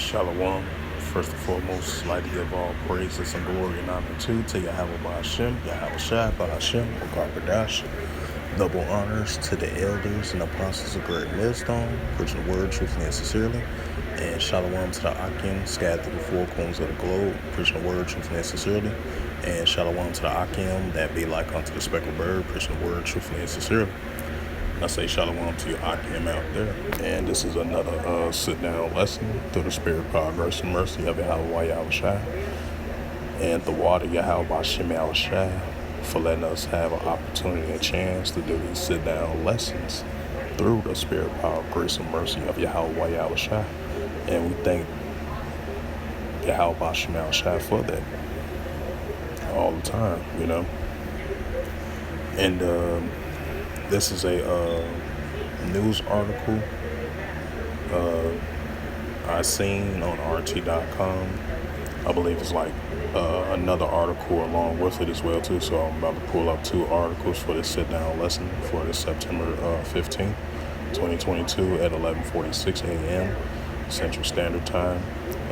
Shalom. First and foremost, I'd like to give all praises and glory and honor to Yahweh Ba'Hashem, Yahweh Shai Ba'Hashem, Okar double honors to the elders and apostles of Great Millstone, preaching the word truthfully and sincerely. And shalom to the Akim, scattered through the four corners of the globe, preaching the word truthfully and sincerely. And shalom to the Akim, that be like unto the speckled bird, preaching the word truthfully and sincerely. I say shalom to your Akim out there. And this is another sit-down lesson through the spirit, power, grace, and mercy of Yahweh Shai and the water Yahweh Ba'Hashem Shai for letting us have an opportunity and chance to do these sit-down lessons through the spirit, power, grace, and mercy of Yahweh Shai. And we thank Yahweh Ba'Hashem Shai for that all the time, you know. And this is a news article I seen on RT.com. I believe it's like another article along with it as well too. So I'm about to pull up two articles for this sit-down lesson for this September 15th, 2022 at 11:46 a.m. Central Standard Time.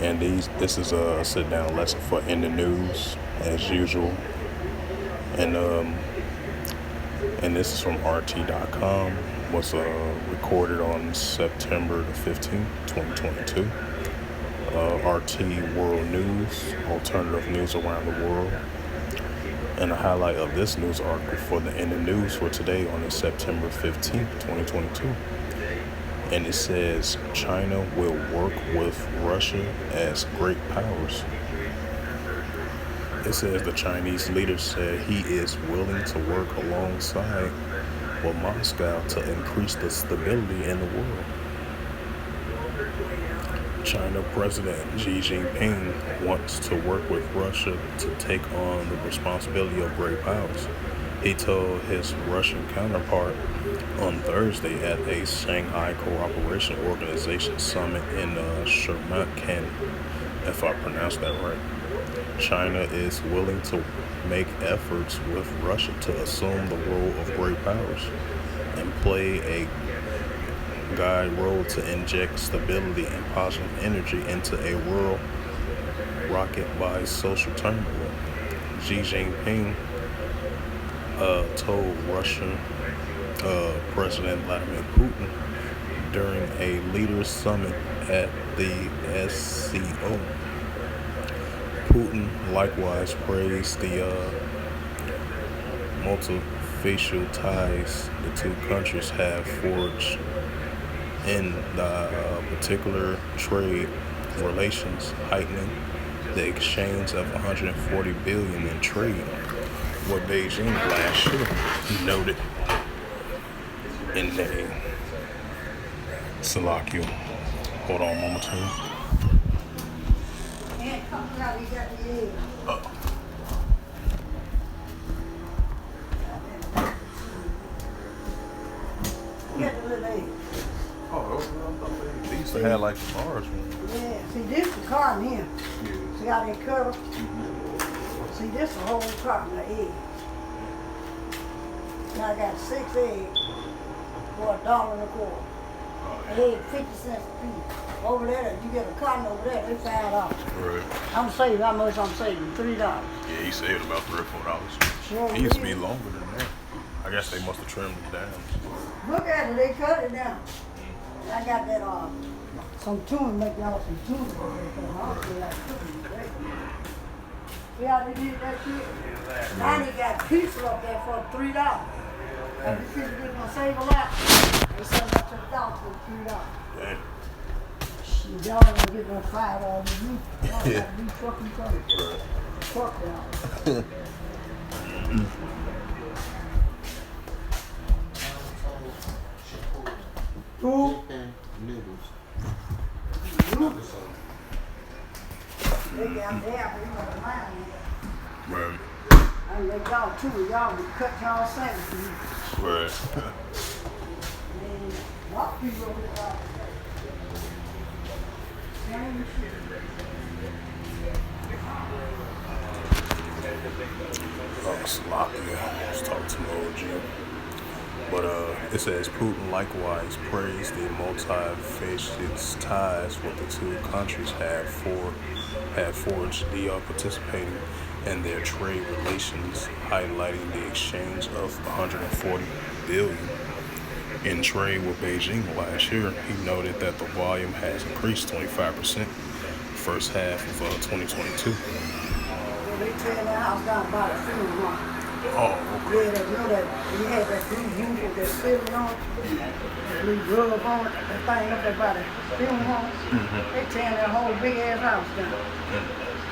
And this is a sit-down lesson for In the News as usual. And this is from RT.com. Was recorded on September the 15th, 2022. RT World News, alternative news around the world. And a highlight of this news article for the In the News for today on this September 15th, 2022. And it says, China will work with Russia as great powers. It says the Chinese leader said he is willing to work alongside with Moscow to increase the stability in the world. China President Xi Jinping wants to work with Russia to take on the responsibility of great powers. He told his Russian counterpart on Thursday at a Shanghai Cooperation Organization summit in Sherman, if I pronounced that right. China is willing to make efforts with Russia to assume the role of great powers and play a guide role to inject stability and positive energy into a world rocked by social turmoil. Xi Jinping told Russian President Vladimir Putin during a leaders' summit at the SCO. Putin likewise praised the multifacial ties the two countries have forged in the particular trade relations, heightening the exchange of $140 billion in trade, what Beijing last year noted in a Salakia. Hold on a moment, too. They used to have like the large one. Yeah, see this the carton here. Yeah. See how they cut them? Mm-hmm. See this the whole carton of eggs. Now I got 6 eggs for $1.25. Egg 50 cents a piece. Over there, you get a carton over there, they $5. Right. I'm saving how much I'm saving? $3. Yeah, he saved about $3 or $4. Sure It used to be longer than that. I guess they must have trimmed it down. Look at it, they cut it down. I got that some tuna, make y'all some tuna. I don't feel like cooking today. See how they did that shit? Now they got pizza up there for $3. And these people just gonna save a lot. They sell that to the dollar for $3. Damn. Shit, y'all ain't gonna get no $5 with me. Y'all got me fucking coming. Fuck y'all. Who? Noodles. They got there, we gonna mind it. Right. I let y'all too, y'all would cut y'all sandwiches. Right. And a lot of people over there. Same shit. Salakia. I was talking to my OG. But it says Putin likewise praised the multifaceted ties what the two countries had forged participating in their trade relations, highlighting the exchange of 140 billion in trade with Beijing last year. He noted that the volume has increased 25% first half of 2022. Well, they tearing that house down by the funeral home. Oh, Yeah, that, you know that you had that blue roof with that ceiling on it, that blue rug on it, that thing up there by the funeral home. They tearing that whole big ass house down.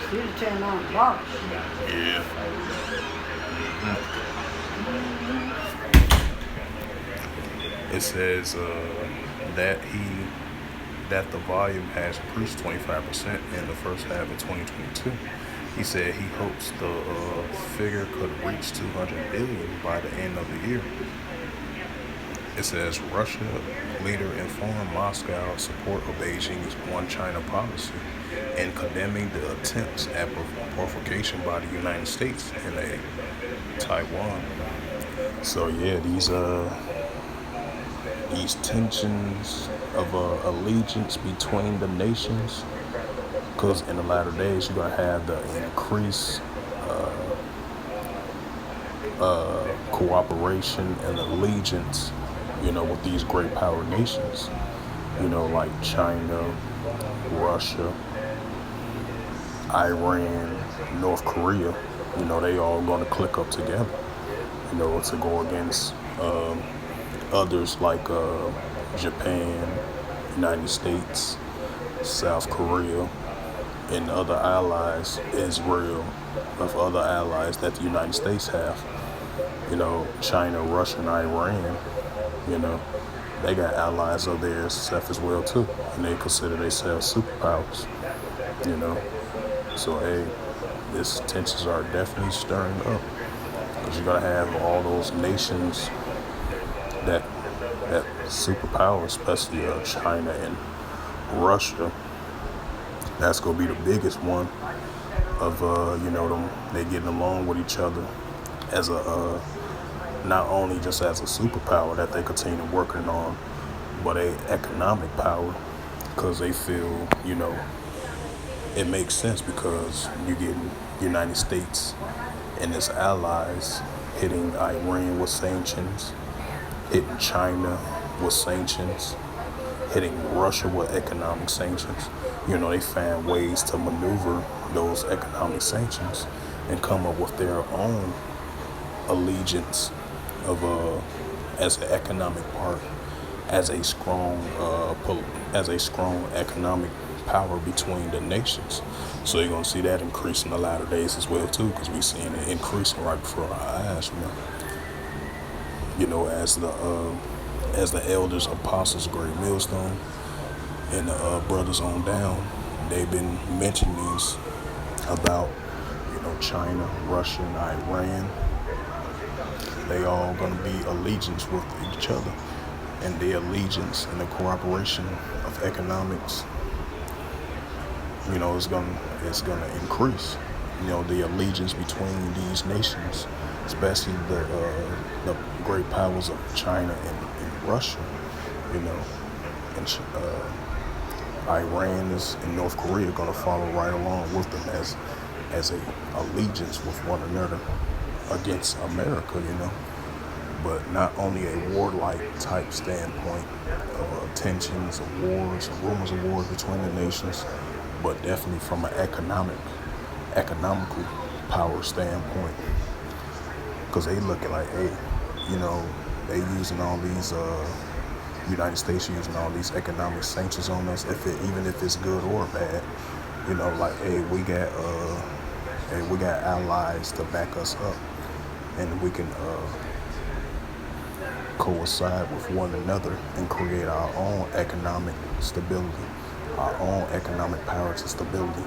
Still tearing down the block. yeah. It says that the volume has increased 25% in the first half of 2022. He said he hopes the figure could reach 200 billion by the end of the year. It says Russia leader informed Moscow support of Beijing's One China policy and condemning the attempts at provocation by the United States in Taiwan. So yeah, these tensions of allegiance between the nations, because in the latter days you're gonna have the increased cooperation and allegiance, with these great power nations, like China, Russia, Iran, North Korea. They all gonna click up together, to go against others like Japan, United States, South Korea, and other allies, Israel, of other allies that the United States have. China, Russia, and Iran, they got allies of theirs stuff as well too, and they consider themselves superpowers. So hey, these tensions are definitely stirring up, because you're gonna have all those nations that superpower, especially China and Russia. That's gonna be the biggest one of them. They getting along with each other as a not only just as a superpower that they continue working on, but a economic power, because they feel it makes sense, because you get United States and its allies hitting Iran with sanctions, hitting China with sanctions, hitting Russia with economic sanctions. They find ways to maneuver those economic sanctions and come up with their own allegiance of as an economic part, as a strong economic power between the nations. So you're gonna see that increase in the latter days as well too, because we're seeing it increasing right before our eyes, as the elders, apostles, great millstone, and the brothers on down, they've been mentioning these about China, Russia, and Iran. They all gonna be allegiance with each other, and the allegiance and the cooperation of economics, it's gonna increase. The allegiance between these nations, especially the great powers of China and Russia, and Iran and North Korea are gonna follow right along with them as a allegiance with one another against America, but not only a warlike type standpoint of tensions, of wars, of rumors of wars between the nations, but definitely from an economical power standpoint, because they looking like, hey, they using all these United States using all these economic sanctions on us, even if it's good or bad, like, hey, we got allies to back us up, and we can coincide with one another and create our own economic stability, our own economic power to stability,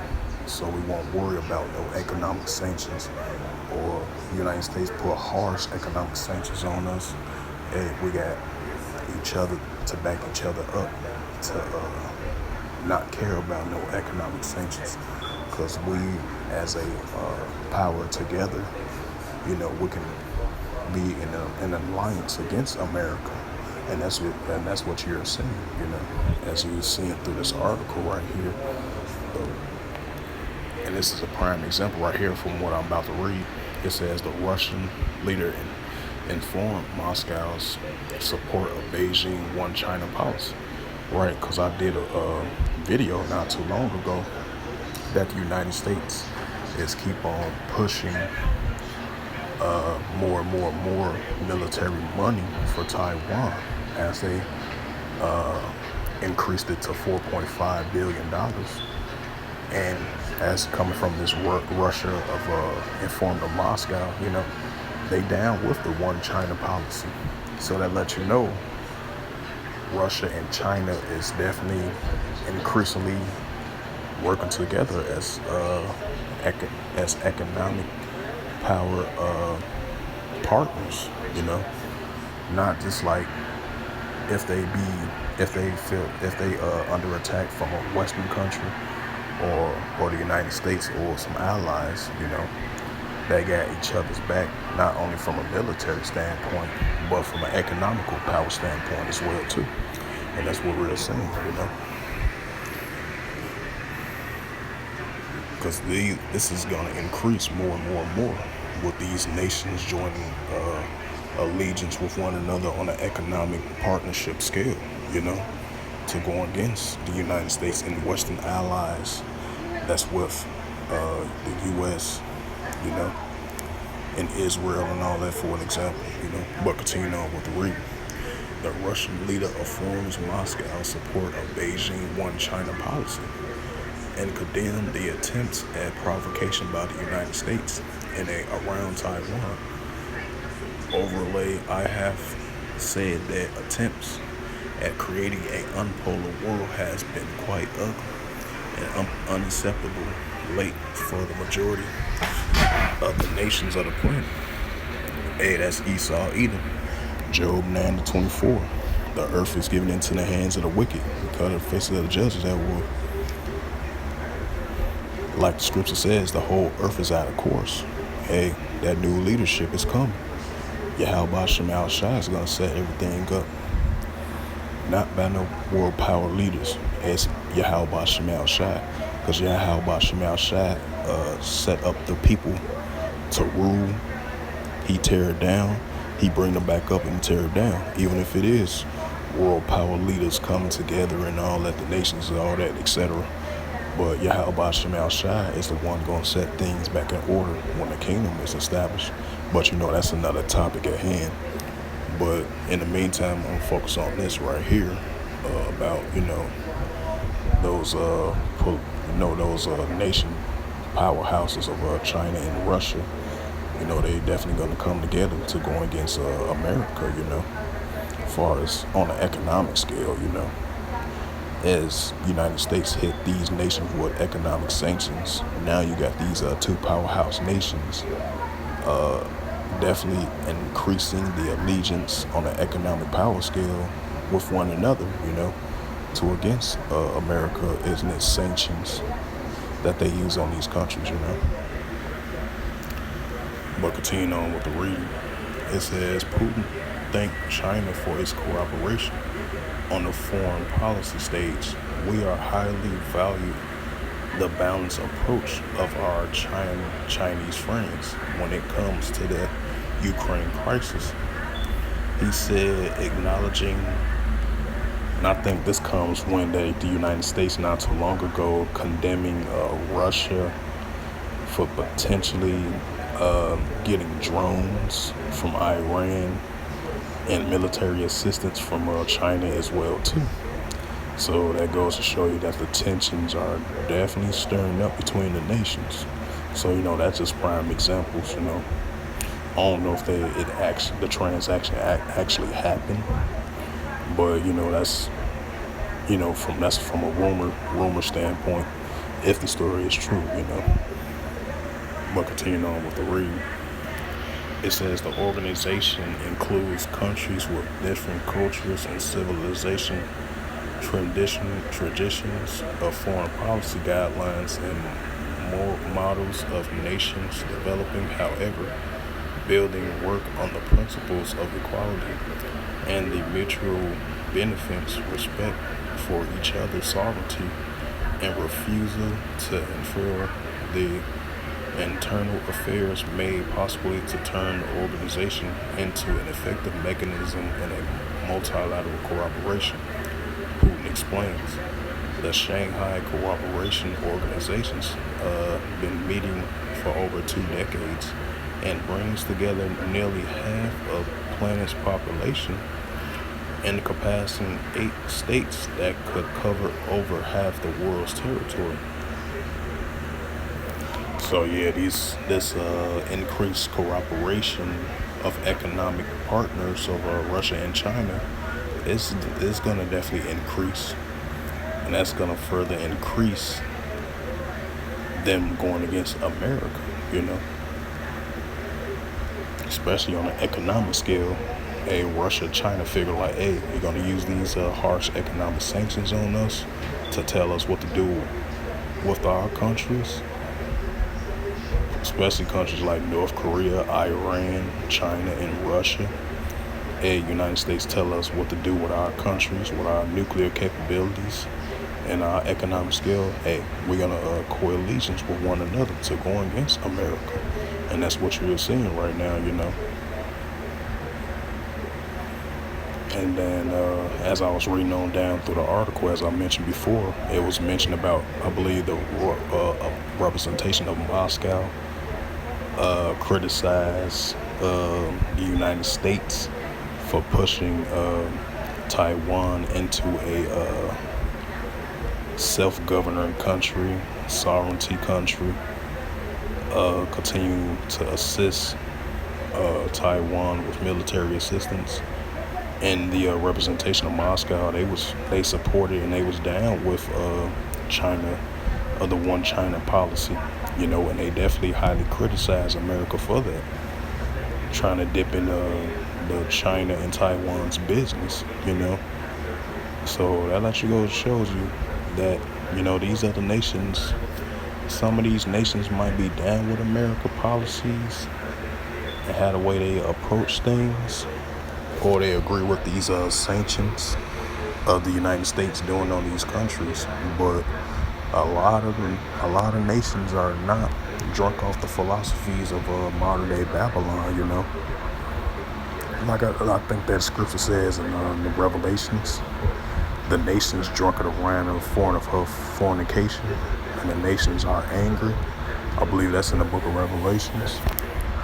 so we won't worry about no economic sanctions, or the United States put harsh economic sanctions on us. Hey, we got each other to back each other up to not care about no economic sanctions, because we as a power together, we can be in an alliance against America, and that's what you're seeing, as you're seeing through this article right here. Uh, and this is a prime example right here from what I'm about to read. It says the Russian leader informed Moscow's support of Beijing One China policy. Right, because I did a video not too long ago that the United States is keep on pushing more and more and more military money for Taiwan as they increased it to $4.5 billion. And as coming from this Russia of informed of Moscow, they down with the one China policy. So that lets you know Russia and China is definitely increasingly working together as economic power partners. Not just like if they under attack from a Western country or the United States or some allies. They got each other's back, not only from a military standpoint, but from an economical power standpoint as well too. And that's what we're saying, because this is going to increase more and more and more with these nations joining allegiance with one another on an economic partnership scale, to go against the United States and Western allies that's with the U.S., and Israel and all that, for an example, But continuing on with the reading. The Russian leader affirms Moscow's support of Beijing One China policy and condemned the attempts at provocation by the United States around Taiwan. Overlay, I have said that attempts at creating an unpolar world has been quite ugly and unacceptable late for the majority of the nations of the planet. Hey, that's Esau Edom. Job 9:24. The earth is given into the hands of the wicked, because of the faces of the judges that will, like the scripture says, the whole earth is out of course. Hey, that new leadership is coming. Yahweh Shemal Shai is going to set everything up. Not by no world power leaders. It's Yahweh Shemal Shai. Because Yahweh Shemal Shai set up the people to rule. He tear it down. He bring them back up and tear it down. Even if it is world power leaders coming together and all that, the nations and all that, etc. But Yahweh Shemal Shai is the one going to set things back in order when the kingdom is established. But that's another topic at hand. But in the meantime, I'm going to focus on this right here about, those nation powerhouses of China and Russia. They definitely going to come together to go against America, as far as on an economic scale, as United States hit these nations with economic sanctions. Now you got these two powerhouse nations definitely increasing the allegiance on an economic power scale with one another, to against America and its sanctions that they use on these countries, But continuing on with the reading, it says Putin thanked China for its cooperation on the foreign policy stage. We are highly value the balanced approach of our Chinese friends when it comes to the Ukraine crisis. He said, acknowledging, and I think this comes when the United States not too long ago condemning Russia for potentially getting drones from Iran and military assistance from China as well too. So that goes to show you that the tensions are definitely stirring up between the nations. So that's just prime examples. I don't know if the transaction actually happened, but that's from a rumor standpoint, if the story is true. But continuing on with the reading, it says the organization includes countries with different cultures and civilization, traditions of foreign policy guidelines, and more models of nations developing. However, building work on the principles of equality and the mutual benefits, respect for each other's sovereignty, and refusal to interfere the internal affairs made possibly to turn the organization into an effective mechanism in a multilateral cooperation. Putin explains. The Shanghai Cooperation Organization's been meeting for over 2 decades and brings together nearly half of the planet's population, encompassing 8 states that could cover over half the world's territory. So yeah, this increased cooperation of economic partners of Russia and China is going to definitely increase, and that's going to further increase them going against America, you know, especially on an economic scale. Hey, Russia, China figure like, hey, you're going to use these harsh economic sanctions on us to tell us what to do with our countries, especially countries like North Korea, Iran, China, and Russia. Hey, United States tell us what to do with our countries, with our nuclear capabilities, and our economic scale. Hey, we're going to coalitions with one another to go against America. And that's what you're seeing right now, you know. And then as I was reading on down through the article, as I mentioned before, it was mentioned about, I believe, the representation of Moscow criticized the United States for pushing Taiwan into a self-governing country, sovereignty country, continue to assist Taiwan with military assistance. And the representation of Moscow, they supported and they was down with China, the one China policy, you know, and they definitely highly criticized America for that, trying to dip in the China and Taiwan's business, you know. So that lets you go, shows you that, you know, these other nations, some of these nations might be down with America policies and how the way they approach things, or they agree with these sanctions of the United States doing on these countries. But a lot of nations are not drunk off the philosophies of modern day Babylon, you know. Like I think that scripture says in the Revelations, the nations drunk of the wine of fornication, and the nations are angry. I believe that's in the book of Revelations.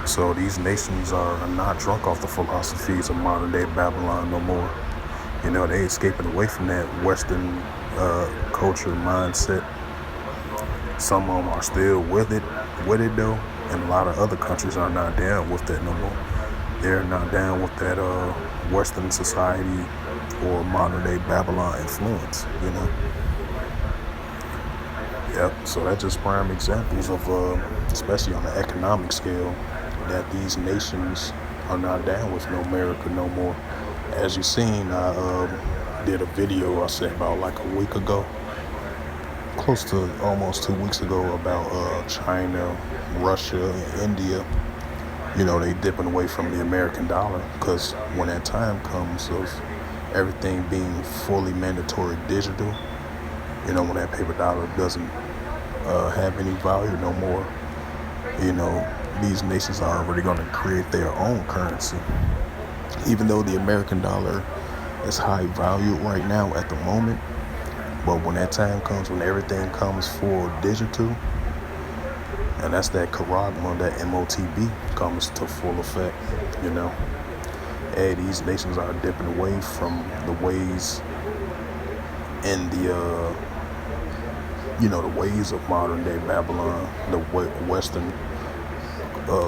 So these nations are not drunk off the philosophies of modern day Babylon no more. You know, they escaping away from that Western culture mindset. Some of them are still with it though, and a lot of other countries are not down with that no more. They're not down with that Western society or modern day Babylon influence, you know. Yep, so that's just prime examples of, especially on the economic scale, that these nations are not down with no America no more. As you've seen, I did a video I said about like a week ago, close to almost 2 weeks ago, about China, Russia, and India. You know, they dipping away from the American dollar, because when that time comes of everything being fully mandatory digital, you know, when that paper dollar doesn't have any value no more, you know, these nations are already going to create their own currency. Even though the American dollar is high value right now at the moment, but when that time comes, when everything comes full digital, and that's that charagma, that MOTB comes to full effect, you know. Hey, these nations are dipping away from the ways and the, you know, the ways of modern day Babylon, the Western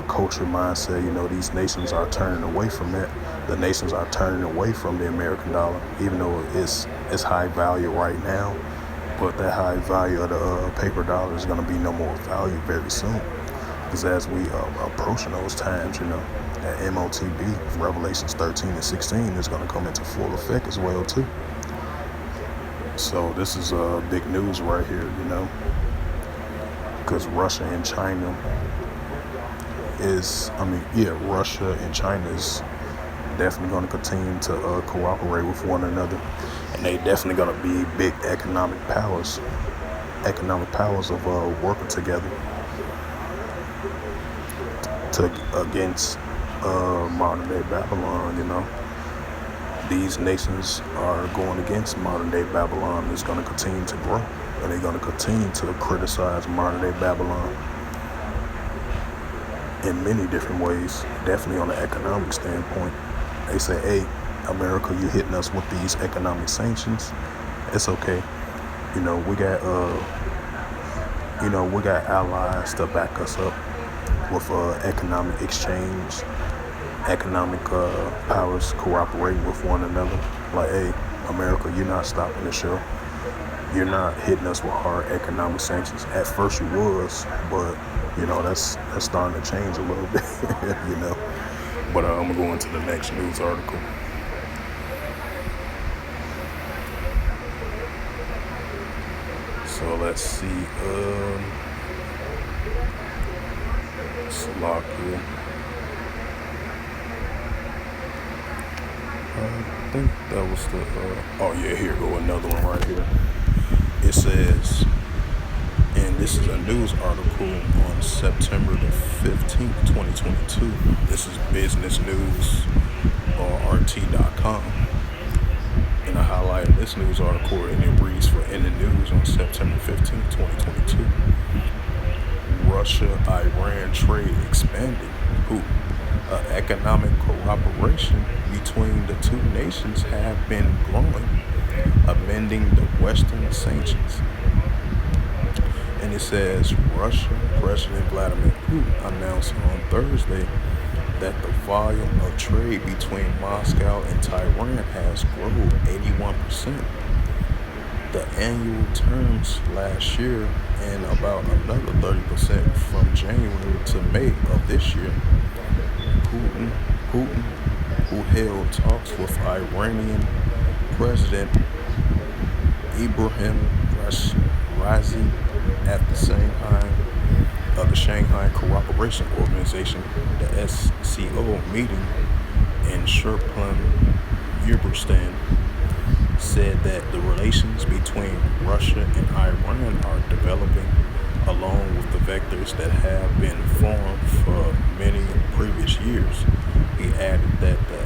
culture mindset. You know, these nations are turning away from that. The nations are turning away from the American dollar, even though it's high value right now. But that high value of the paper dollar is going to be no more value very soon. Because as we approaching those times, you know, that MOTB, Revelations 13 and 16, is going to come into full effect as well too. So this is big news right here, you know, because Russia and China Russia and China is definitely going to continue to cooperate with one another, and they definitely going to be big economic powers of working together to against modern day Babylon. These nations are going against modern day Babylon. It's going to continue to grow, and they're going to continue to criticize modern day Babylon in many different ways. Definitely on the economic standpoint, they say, "Hey, America, you hitting us with these economic sanctions? It's okay. We got allies to back us up with economic exchange, economic powers cooperating with one another. Like, hey, America, you're not stopping the show. You're not hitting us with hard economic sanctions. At first you was, but that's starting to change a little bit, But I'm gonna go into the next news article. So let's see. Slovakia. I think that was the. Here go another one right here. It says, and this is a news article on September the 15th, 2022. This is business news on RT.com. And I highlighted this news article, and it reads in the news on September 15th, 2022. Russia-Iran trade expanding. Economic cooperation between the two nations have been growing, amending the Western sanctions. And it says Russian President Vladimir Putin announced on Thursday that the volume of trade between Moscow and Tehran has grown 81%. The annual terms last year, and about another 30% from January to May of this year. Putin, who held talks with Iranian President Ibrahim Raisi at the same time of the Shanghai Cooperation Organization, the SCO meeting in Shirplan, Uzbekistan, said that the relations between Russia and Iran are developing along with the vectors that have been formed for many previous years. He added that the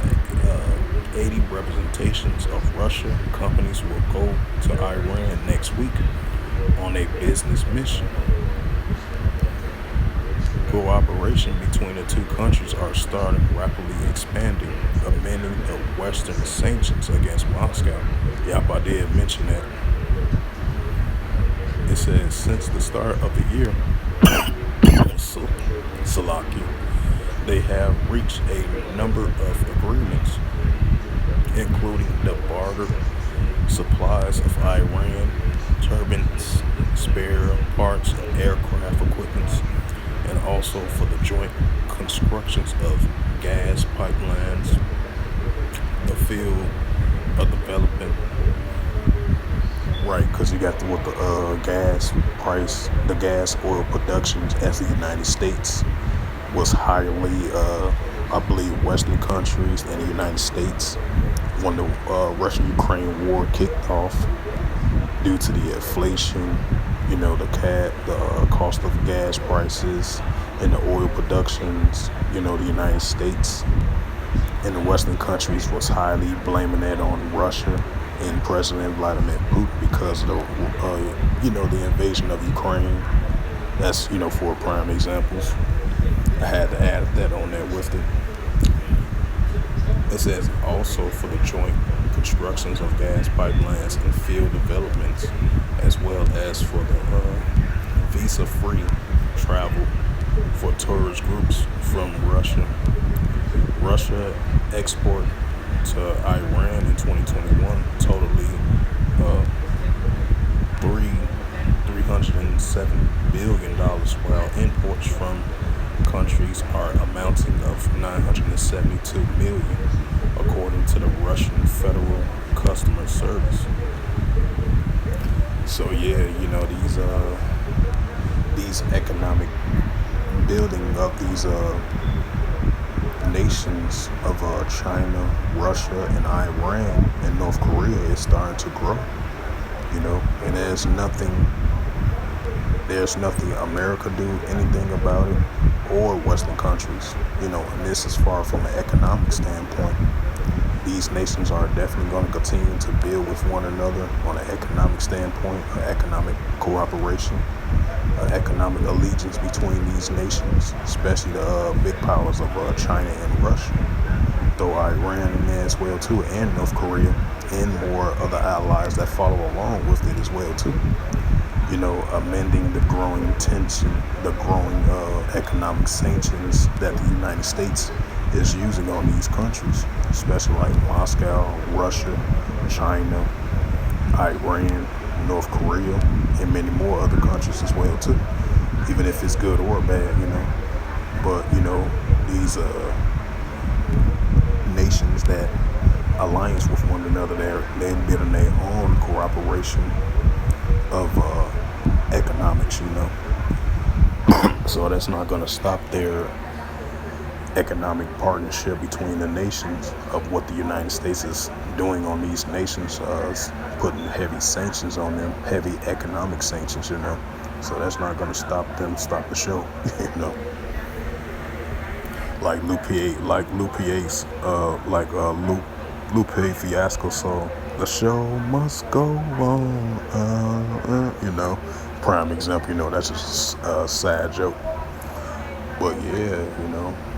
80 representations of Russian companies will go to Iran next week on a business mission. Cooperation between the two countries are starting rapidly expanding, amending the Western sanctions against Moscow. Yep, I did mention that. It says since the start of the year, Slovakia, they have reached a number of agreements, including the barter supplies of Iran, turbines, spare parts, and aircraft equipment, and also for the joint constructions of gas pipelines, the field of development. Right, because you got with the gas price, the gas oil productions as the United States was highly, I believe, Western countries and the United States when the Russian-Ukraine war kicked off due to the inflation, the cost of gas prices and the oil productions, the United States and the Western countries was highly blaming that on Russia and President Vladimir Putin because of the invasion of Ukraine. That's, for prime examples. I had to add that on there with it. It says also for the joint constructions of gas pipelines and field developments, as well as for the visa-free travel for tourist groups from Russia. Russia export to Iran in 2021 totally $307 billion, while imports from countries are amounting of $972 million, according to the Russian Federal Customer Service. So yeah, these economic building of these nations of China, Russia, and Iran and North Korea is starting to grow. And there's nothing America do anything about it, or Western countries. And this is far from an economic standpoint. These nations are definitely going to continue to build with one another on an economic standpoint, an economic cooperation, an economic allegiance between these nations, especially the big powers of China and Russia, though Iran in there as well too, and North Korea, and more other allies that follow along with it as well too. Amending the growing tension, the growing economic sanctions that the United States is using on these countries, especially like Moscow, Russia, China, Iran, North Korea, and many more other countries as well too, even if it's good or bad. But these nations that alliance with one another, they're building their own cooperation of economics. So that's not going to stop their economic partnership between the nations of what the United States is doing on these nations, putting heavy sanctions on them, heavy economic sanctions. So that's not going to stop the show. Like Lupe Fiasco song, the show must go on. Prime example. That's just a sad joke. But yeah,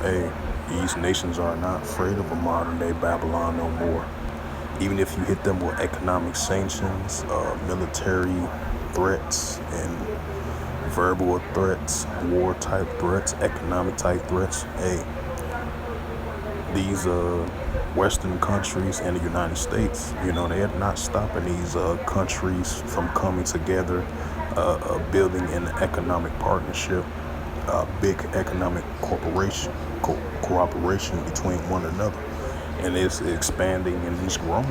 hey, these nations are not afraid of a modern day Babylon no more. Even if you hit them with economic sanctions, military threats, and verbal threats, war type threats, economic type threats, hey, these Western countries and the United States, they're not stopping these countries from coming together, building an economic partnership, a big economic cooperation between one another. And it's expanding and it's growing.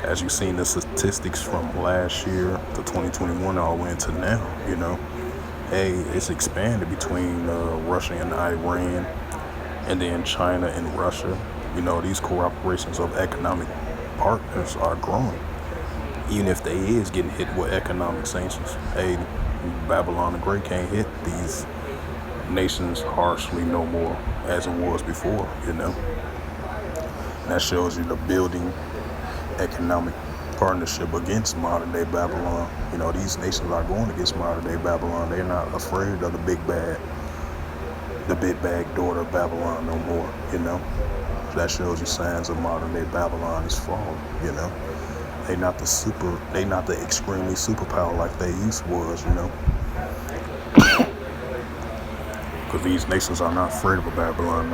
As you've seen the statistics from last year to 2021 all the way into now. Hey, it's expanded between Russia and Iran, and then China and Russia. These cooperations of economic partners are growing, even if they is getting hit with economic sanctions. Hey, Babylon the Great can't hit these nations harshly no more as it was before. And that shows you the building economic partnership against modern day Babylon. These nations are going against modern day Babylon. They're not afraid of the big bad daughter of Babylon no more. That shows you signs of modern day Babylon is falling. They not the extremely superpower like they used was. Because these nations are not afraid of a Babylon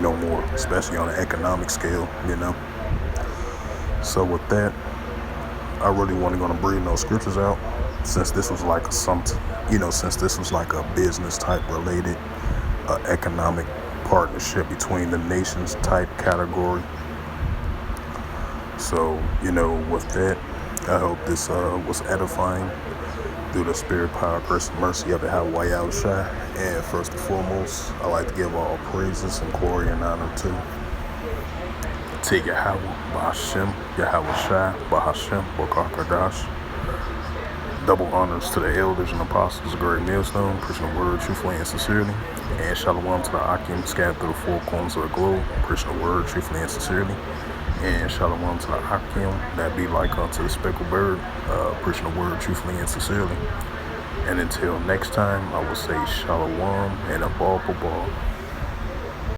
no more, especially on an economic scale. So with that, I really wasn't going to bring those scriptures out, since this was like a business type related economic partnership between the nations type category. So with that, I hope this was edifying through the spirit, power, grace, and mercy of Yahweh Yahushua. And first and foremost, I like to give all praises and glory and honor to Yahweh, Bahashem, Yahushua, Bahashem, Bokar Double honors to the elders and apostles of Great Millstone, preaching the word truthfully and sincerely. And shalom to the Akim scattered through the four corners of the globe, preaching the word truthfully and sincerely. And shalom to the Akim that be like unto the speckled bird, preaching the word truthfully and sincerely. And until next time, I will say shalom and a ball.